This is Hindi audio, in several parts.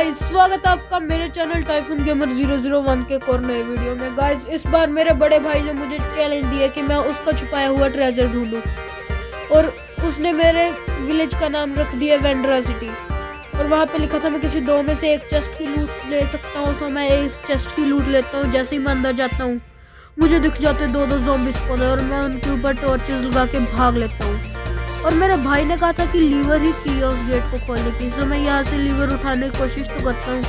गाइस, स्वागत है आपका मेरे चैनल टाइफून गेमर 001 के एक और नए वीडियो में। गाइस, इस बार मेरे बड़े भाई ने मुझे चैलेंज दिया कि मैं उसका छुपाया हुआ ट्रेजर ढूंढूं और उसने मेरे विलेज का नाम रख दिया वेंड्रा सिटी। और वहाँ पे लिखा था मैं किसी दो में से एक चेस्ट की लूट ले सकता हूँ। सो मैं इस चेस्ट की लूट लेता हूँ। जैसे ही मैं अंदर जाता हूँ मुझे दिख जाते दो ज़ॉम्बी स्पॉन और मैं उनके ऊपर टॉर्चेस लगा के भाग लेता हूँ। और मेरे भाई ने कहा था कि लीवर ही की है उस गेट को खोलने की। सो मैं यहाँ से लीवर उठाने की कोशिश तो करता हूँ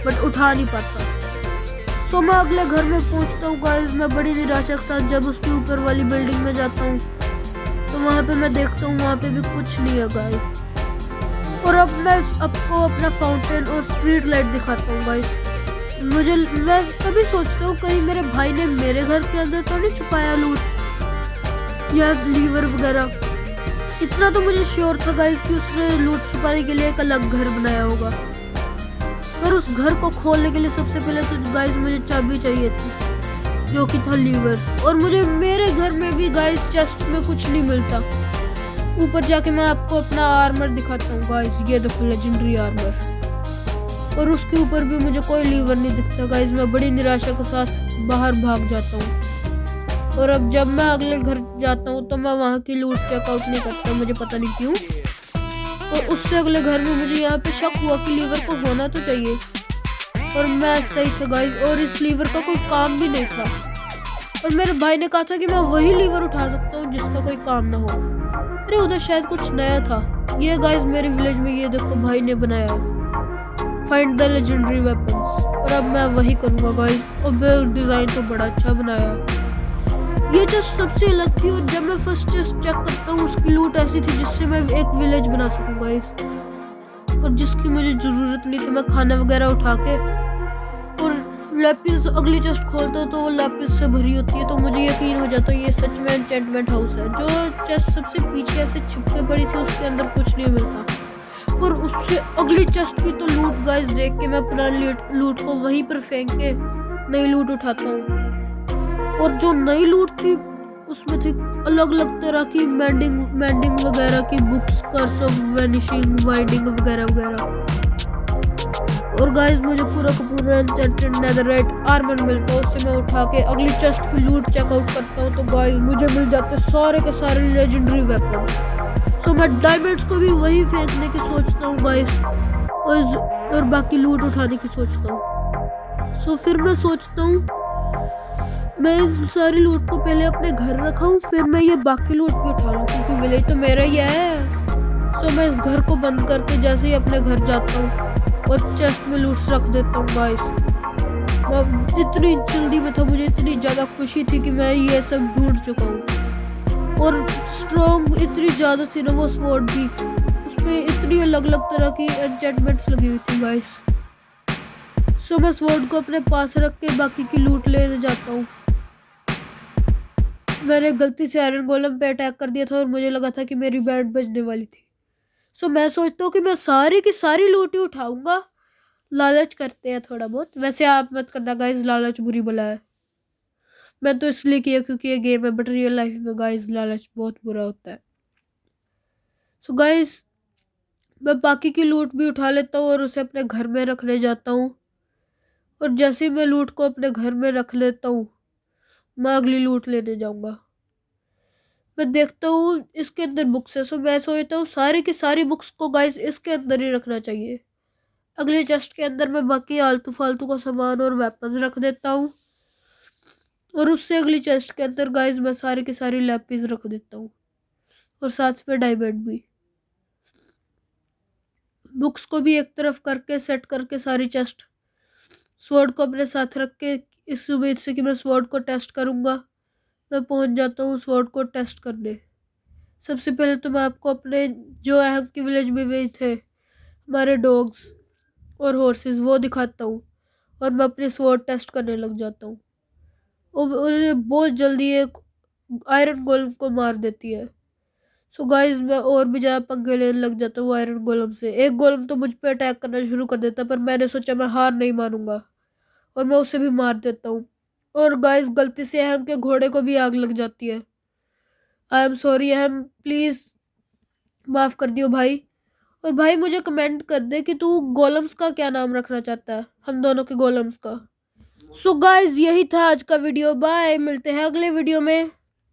बट उठा नहीं पाता। सो मैं अगले घर में पहुँचता हूँ। गाइस, मैं बड़ी निराशा के साथ जब उसके ऊपर वाली बिल्डिंग में जाता हूँ तो वहाँ पे मैं देखता हूँ वहाँ पे भी कुछ नहीं है गाइस। और अब मैं आपको अपना फाउंटेन और स्ट्रीट लाइट दिखाता हूँ गाइस। मैं कभी सोचता हूँ कहीं मेरे भाई ने मेरे घर के अंदर तो नहीं छुपाया लूट या लीवर वगैरह। इतना तो मुझे श्योर था गाइस कि उसने लूट छुपाने के लिए एक अलग घर बनाया होगा। पर उस घर को खोलने के लिए सबसे पहले तो गाइस मुझे चाबी चाहिए थी जो कि था लीवर। और मुझे मेरे घर में भी गाइस चेस्ट में कुछ नहीं मिलता। ऊपर जाके मैं आपको अपना आर्मर दिखाता हूँ गाइस। ये देखो लेजेंडरी आर्मर। और उसके ऊपर भी मुझे कोई लीवर नहीं दिखता गाइस। मैं बड़ी निराशा के साथ बाहर भाग जाता हूँ। और अब जब मैं अगले घर जाता हूँ तो मैं वहाँ की लूट चेकआउट नहीं करता, मुझे पता नहीं क्यों। और उससे अगले घर में मुझे यहाँ पे शक हुआ कि लीवर को होना तो चाहिए और मैं सही था गाइस। और इस लीवर का कोई काम भी नहीं था। और मेरे भाई ने कहा था कि मैं वही लीवर उठा सकता हूँ जिसका कोई काम ना हो। अरे उधर शायद कुछ नया था। ये गाइस मेरे विलेज में ये देखो भाई ने बनाया है, फाइंड द लेजेंडरी वेपन्स। और अब मैं वही करूँगा गाइस। और डिज़ाइन तो बड़ा अच्छा बनाया है। ये चेस्ट सबसे अलग थी और जब मैं फर्स्ट चेस्ट चेक करता हूँ उसकी लूट ऐसी थी जिससे मैं एक विलेज बना सकूंगा इस और जिसकी मुझे जरूरत नहीं थी। मैं खाना वगैरह उठा के और लैपिस अगली चेस्ट खोलता हूँ तो वो लैपिस से भरी होती है। तो मुझे यकीन हो जाता है ये सच में एन्चेंटमेंट हाउस है। जो चेस्ट सबसे पीछे ऐसे छिपके पड़ी थी उसके अंदर कुछ नहीं मिलता। और उससे अगली चेस्ट की तो लूट गाइस देख के मैं पुरानी लूट को वहीं पर फेंक के नई लूट उठाता हूँ। और जो नई लूट थी उसमें थी अलग अलग तरह की मैंडिंग वगैरह की books, curse of vanishing, winding वगैरह वगैरह। और गाइस मुझे पूरा का पूरा एन्चेंटेड नेदरराइट आर्मर मिलता है। उससे मैं उठा के अगली चेस्ट की लूट चेकआउट करता हूँ तो गाइस मुझे मिल जाते सारे के सारे लेजेंडरी वेपन्स। सो मैं डायमंड्स को भी वही फेंकने की सोचता हूँ गाइस और बाकी लूट उठाने की सोचता हूँ। सो फिर मैं सोचता हूँ मैं इस सारी लूट को पहले अपने घर रखाऊं, फिर मैं ये बाकी लूट भी उठा लूं क्योंकि विलेज तो मेरा ही है। सो मैं इस घर को बंद करके जैसे ही अपने घर जाता हूँ और चेस्ट में लूट्स रख देता हूँ गाइस। मैं इतनी जल्दी में था, मुझे इतनी ज़्यादा खुशी थी कि मैं ये सब ढूंढ चुका हूँ। और स्ट्रॉन्ग इतनी ज़्यादा थी ना वो स्वॉर्ड भी, उस पर इतनी अलग अलग तरह की एन्चेंटमेंट्स लगी हुई थी गाइस। सो मैं स्वॉर्ड को अपने पास रख के बाकी की लूट लेने जाता हूँ। मैंने गलती से आयरन गोलम पे अटैक कर दिया था और मुझे लगा था कि मेरी बैंड बजने वाली थी। सो मैं सोचता हूँ कि मैं सारी की सारी लूट ही उठाऊंगा। लालच करते हैं थोड़ा बहुत, वैसे आप मत करना गाइस, लालच बुरी बला है। मैं तो इसलिए किया क्योंकि ये गेम है बट रियल लाइफ में गाइस लालच बहुत बुरा होता है। सो गाइस मैं बाकी की लूट भी उठा लेता हूँ और उसे अपने घर में रखने जाता हूँ। और जैसे ही मैं लूट को अपने घर में रख लेता हूँ मैं अगली लूट लेने जाऊंगा। मैं देखता हूँ इसके अंदर बुक्स है। सो मैं सोचता हूँ सारी की सारी बुक्स को गाइस इसके अंदर ही रखना चाहिए। अगले चेस्ट के अंदर मैं बाकी आलतू फालतू का सामान और वेपन्स रख देता हूँ। और उससे अगली चेस्ट के अंदर गाइस मैं सारी की सारी लैपिस रख देता हूँ और साथ में डायमंड भी। बुक्स को भी एक तरफ करके सेट करके सारी चेस्ट, स्वॉर्ड को अपने साथ रख के इस उम्मीद से कि मैं स्वॉर्ड को टेस्ट करूँगा, मैं पहुँच जाता हूँ स्वॉर्ड को टेस्ट करने। सबसे पहले तो मैं आपको अपने जो अहम के विलेज में भी थे हमारे डॉग्स और हॉर्सेस वो दिखाता हूँ और मैं अपने स्वॉर्ड टेस्ट करने लग जाता हूँ। और बहुत जल्दी एक आयरन गोलम को मार देती है। सो गाइस मैं और भी ज़्यादा पंगे लेने लग जाता हूँ आयरन गोलम से। एक गोलम तो मुझ पर अटैक करना शुरू कर देता पर मैंने सोचा मैं हार नहीं मानूंगा और मैं उसे भी मार देता हूँ। और गाइस गलती से अहम के घोड़े को भी आग लग जाती है। आई एम सॉरी अहम, प्लीज़ माफ़ कर दियो भाई। और भाई मुझे कमेंट कर दे कि तू गोलम्स का क्या नाम रखना चाहता है, हम दोनों के गोलम्स का। सो गाइज यही था आज का वीडियो, बाय, मिलते हैं अगले वीडियो में।